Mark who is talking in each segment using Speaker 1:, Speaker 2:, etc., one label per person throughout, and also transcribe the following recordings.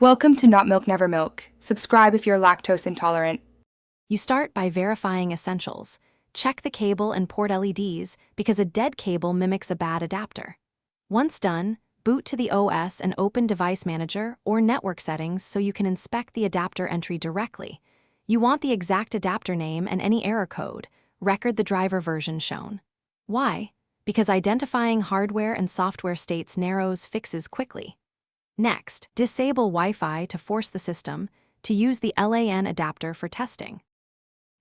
Speaker 1: Welcome to Not Milk Never Milk. Subscribe if you're lactose intolerant.
Speaker 2: You start by verifying essentials. Check the cable and port LEDs because a dead cable mimics a bad adapter. Once done, boot to the OS and open Device Manager or Network Settings so you can inspect the adapter entry directly. You want the exact adapter name and any error code. Record the driver version shown. Why? Because identifying hardware and software states narrows fixes quickly. Next, disable Wi-Fi to force the system to use the LAN adapter for testing.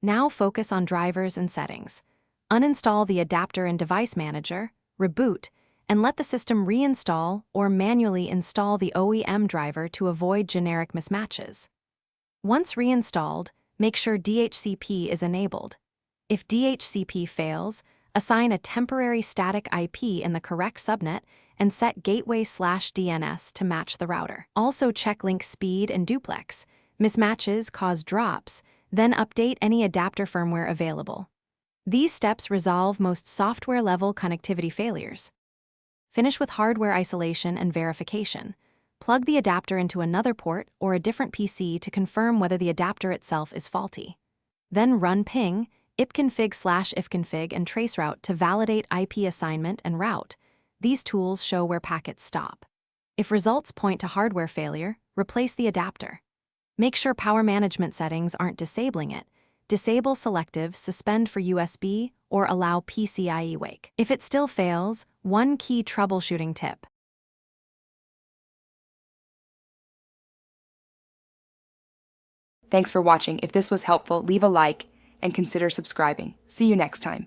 Speaker 2: Now focus on drivers and settings. Uninstall the adapter in Device Manager, reboot, and let the system reinstall or manually install the OEM driver to avoid generic mismatches. Once reinstalled, make sure DHCP is enabled. If DHCP fails, assign a temporary static IP in the correct subnet and set gateway/DNS to match the router. Also check link speed and duplex. Mismatches cause drops, then update any adapter firmware available. These steps resolve most software-level connectivity failures. Finish with hardware isolation and verification. Plug the adapter into another port or a different PC to confirm whether the adapter itself is faulty. Then run ping, ipconfig/ifconfig and traceroute to validate IP assignment and route. These tools show where packets stop. If results point to hardware failure, replace the adapter. Make sure power management settings aren't disabling it. Disable selective, suspend for USB, or allow PCIe wake. If it still fails, one key troubleshooting tip.
Speaker 1: Thanks for watching. If this was helpful, leave a like and consider subscribing. See you next time.